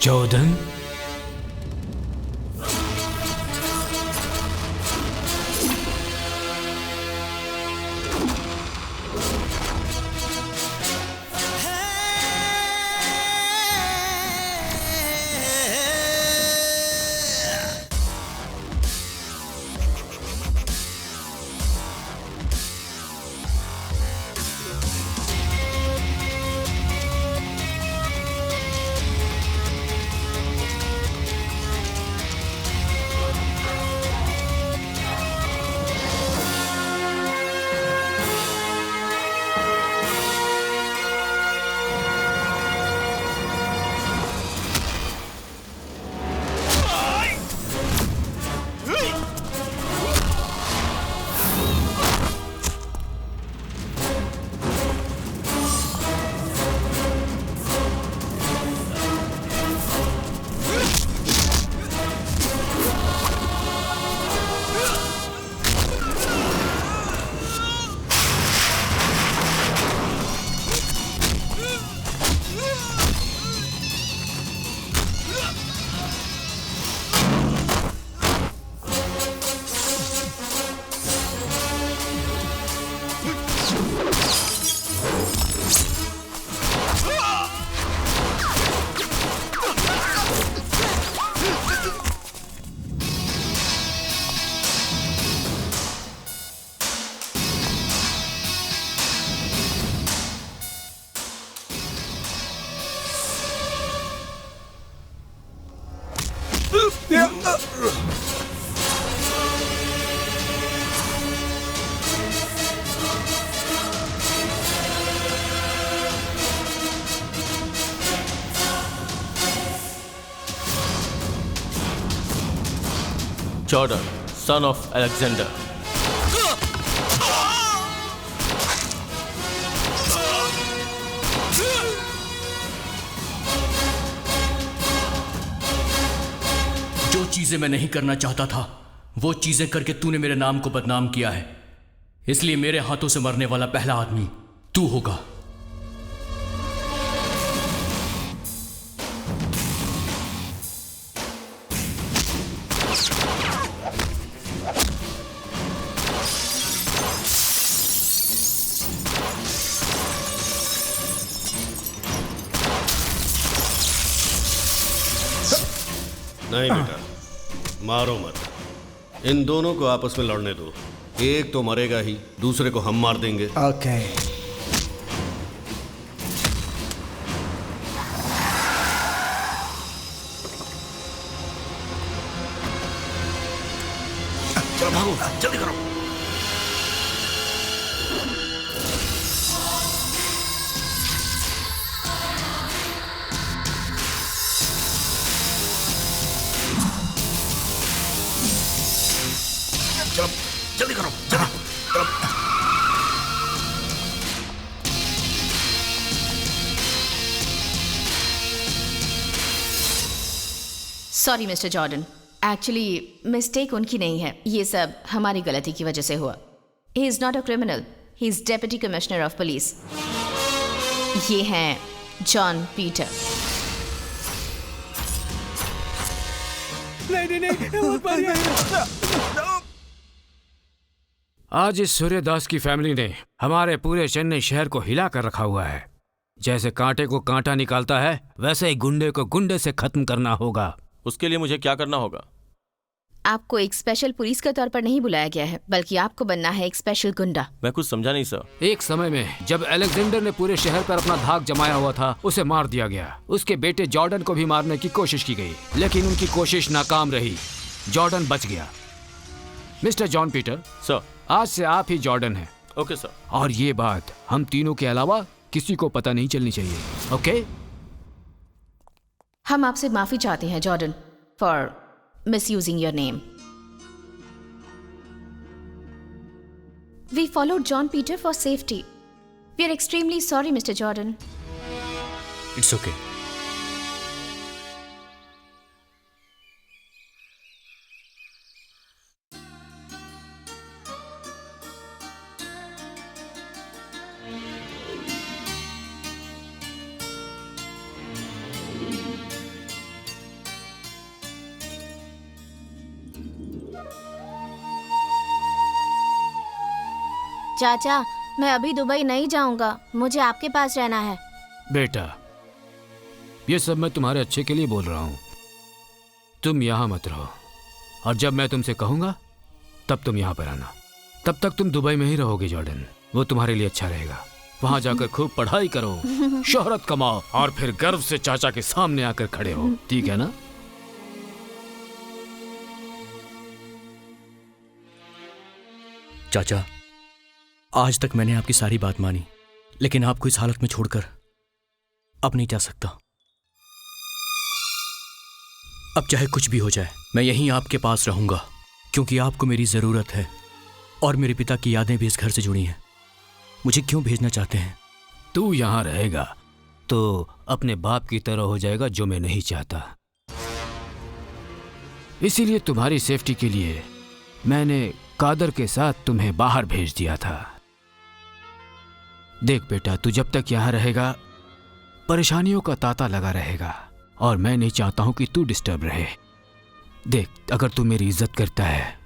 Jordan, Jordan, son of Alexander. जो चीजें मैं नहीं करना चाहता था वो चीजें करके तूने मेरे नाम को बदनाम किया है, इसलिए मेरे हाथों से मरने वाला पहला आदमी तू होगा। नहीं बेटा, मारो मत। इन दोनों को आपस में लड़ने दो। एक तो मरेगा ही, दूसरे को हम मार देंगे। ओके। चलो भागो, जल्दी करो। चलो जल्दी करो, जल्दी। Sorry mister Jordan, actually mistake उनकी नहीं है, ये सब हमारी गलती की वजह से हुआ। He is not a criminal, he is deputy commissioner of police. ये हैं जॉन पीटर। आज इस सूर्यदास की फैमिली ने हमारे पूरे चेन्नई शहर को हिला कर रखा हुआ है। जैसे कांटे को कांटा निकालता है, वैसे ही गुंडे को गुंडे से खत्म करना होगा। उसके लिए मुझे क्या करना होगा? आपको एक स्पेशल पुलिस के तौर पर नहीं बुलाया गया है, बल्कि आपको बनना है एक स्पेशल गुंडा। मैं कुछ समझा नहीं सर। एक समय में जब अलेक्जेंडर ने पूरे शहर पर अपना धाक जमाया हुआ था, उसे मार दिया गया। उसके बेटे जॉर्डन को भी मारने की कोशिश की गई, लेकिन उनकी कोशिश नाकाम रही। जॉर्डन बच गया। मिस्टर जॉन पीटर सर, आज से आप ही जॉर्डन हैं। Okay sir. और ये बात हम तीनों के अलावा किसी को पता नहीं चलनी चाहिए, ओके? हम आपसे माफी चाहते हैं Jordan for misusing your name. We followed John Peter for safety. We are extremely sorry, Mr. Jordan. It's okay. चाचा, मैं अभी दुबई नहीं जाऊंगा, मुझे आपके पास रहना है। बेटा, ये सब मैं तुम्हारे अच्छे के लिए बोल रहा हूँ। तुम यहाँ मत रहो, और जब मैं तुमसे कहूँगा तब तुम यहाँ पर आना। तब तक तुम दुबई में ही रहोगे जॉर्डन, वो तुम्हारे लिए अच्छा रहेगा। वहाँ जाकर खूब पढ़ाई करो, शोहरत कमाओ, और फिर गर्व से चाचा के सामने आकर खड़े हो, ठीक है ना? चाचा, आज तक मैंने आपकी सारी बात मानी, लेकिन आपको इस हालत में छोड़कर अब नहीं जा सकता। अब चाहे कुछ भी हो जाए, मैं यहीं आपके पास रहूंगा, क्योंकि आपको मेरी जरूरत है और मेरे पिता की यादें भी इस घर से जुड़ी हैं। मुझे क्यों भेजना चाहते हैं? तू यहाँ रहेगा तो अपने बाप की तरह हो जाएगा, जो मैं नहीं चाहता। इसीलिए तुम्हारी सेफ्टी के लिए मैंने कादर के साथ तुम्हें बाहर भेज दिया था। देख बेटा, तू जब तक यहाँ रहेगा परेशानियों का तांता लगा रहेगा, और मैं नहीं चाहता हूं कि तू डिस्टर्ब रहे। देख, अगर तू मेरी इज्जत करता है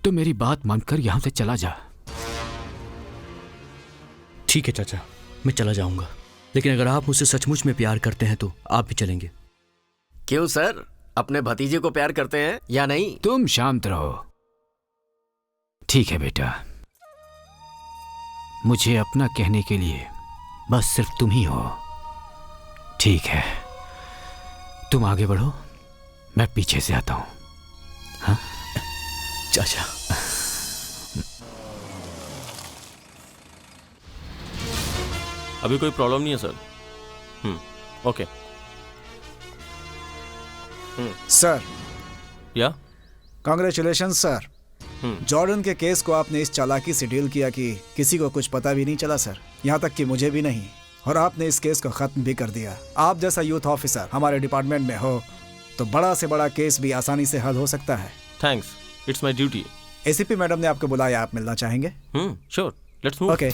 तो मेरी बात मानकर यहां से चला जा। ठीक है चाचा, मैं चला जाऊंगा, लेकिन अगर आप मुझसे सचमुच में प्यार करते हैं तो आप भी चलेंगे। क्यों सर, अपने भतीजे को प्यार करते हैं या नहीं? तुम शांत रहो। ठीक है बेटा, मुझे अपना कहने के लिए बस सिर्फ तुम ही हो। ठीक है, तुम आगे बढ़ो, मैं पीछे से आता हूं। हाँ चाचा, अभी कोई प्रॉब्लम नहीं है सर। Okay sir. या कांग्रेचुलेशन सर। जॉर्डन के केस को आपने इस चालाकी से डील किया कि किसी को कुछ पता भी नहीं चला सर, यहाँ तक कि मुझे भी नहीं, और आपने इस केस को खत्म भी कर दिया। आप जैसा यूथ ऑफिसर हमारे डिपार्टमेंट में हो तो बड़ा से बड़ा केस भी आसानी से हल हो सकता है। Thanks, it's my duty. ACP madam ने आपको बुलाया, आप मिलना चाहेंगे? Sure, let's move. ओके।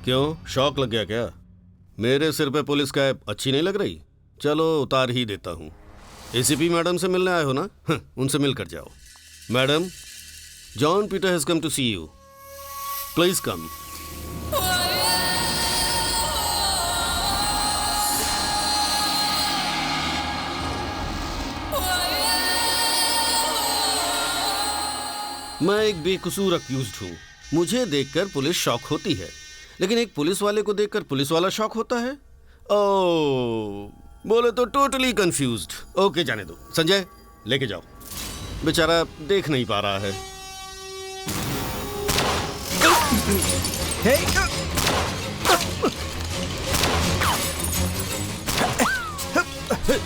क्यों, शौक लग गया क्या? मेरे सिर पे पुलिस कैप अच्छी नहीं लग रही? चलो उतार ही देता हूँ। एसीपी मैडम से मिलने आए हो ना? उनसे मिलकर जाओ। Madam, John Peter has come to see you, please come. मैं एक बेकसूर अक्यूज्ड हूँ। मुझे देखकर पुलिस शॉक होती है, लेकिन एक पुलिस वाले को देखकर पुलिस वाला शॉक होता है। ओह, बोले तो टोटली कंफ्यूज्ड। ओके, जाने दो। संजय, लेके जाओ, बेचारा देख नहीं पा रहा है।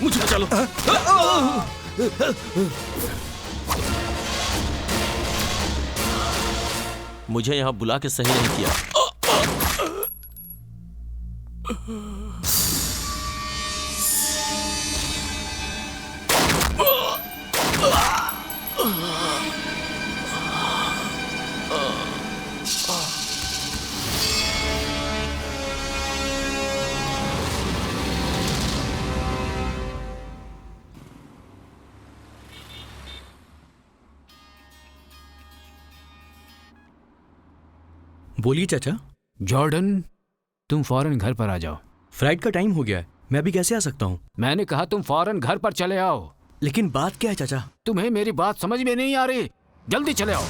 मुझे चलो। मुझे यहाँ बुला के सही नहीं किया। बोलिए चाचा। जॉर्डन, तुम फौरन घर पर आ जाओ। फ्लाइट का टाइम हो गया है, मैं अभी कैसे आ सकता हूँ? मैंने कहा तुम फौरन घर पर चले आओ। लेकिन बात क्या है चाचा? तुम्हें मेरी बात समझ में नहीं आ रही? जल्दी चले आओ।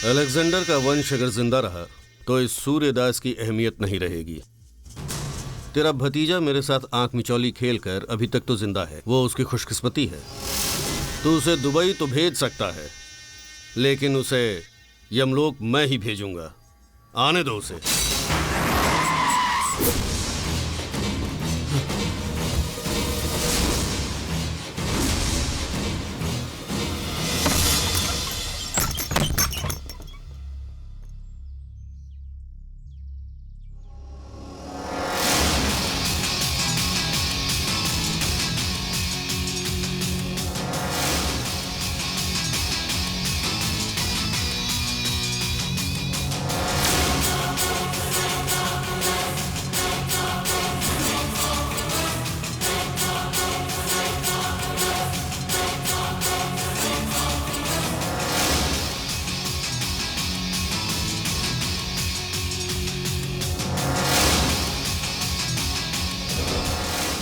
अलेक्जेंडर का वंश अगर जिंदा रहा तो इस सूर्यदास की अहमियत नहीं रहेगी। तेरा भतीजा मेरे साथ आंख मिचौली खेल कर अभी तक तो जिंदा है, वो उसकी खुशकिस्मती है। तू उसे दुबई तो भेज सकता है, लेकिन उसे यमलोक मैं ही भेजूंगा। आने दो उसे।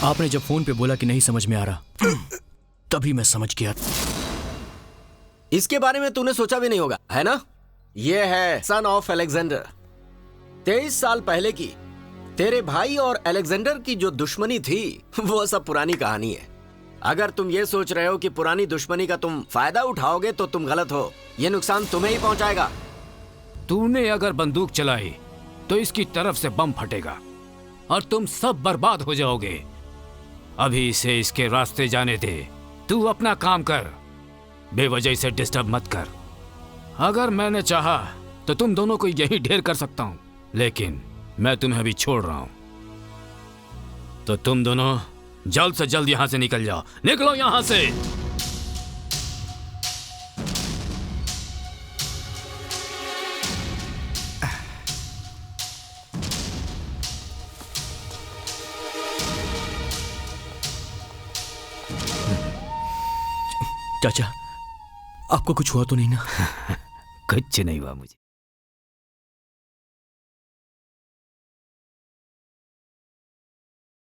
आपने जब फोन पे बोला कि नहीं समझ में आ रहा तभी मैं समझ गया। इसके बारे में तूने सोचा भी नहीं होगा, है ना? ये है सन ऑफ अलेक्जेंडर। 23 साल पहले की तेरे भाई और अलेक्जेंडर की जो दुश्मनी थी वो सब पुरानी कहानी है। अगर तुम ये सोच रहे हो कि पुरानी दुश्मनी का तुम फायदा उठाओगे तो तुम गलत हो। ये नुकसान तुम्हें ही पहुंचाएगा। तूने अगर बंदूक चलाई तो इसकी तरफ से बम फटेगा और तुम सब बर्बाद हो जाओगे। अभी इसे इसके रास्ते जाने दे। तू अपना काम कर, बेवजह से डिस्टर्ब मत कर। अगर मैंने चाहा तो तुम दोनों को यही ढेर कर सकता हूं, लेकिन मैं तुम्हें अभी छोड़ रहा हूं। तो तुम दोनों जल्द से जल्द यहां से निकल जाओ। निकलो यहां से। चाचा, आपको कुछ हुआ तो नहीं ना? कुछ नहीं हुआ मुझे।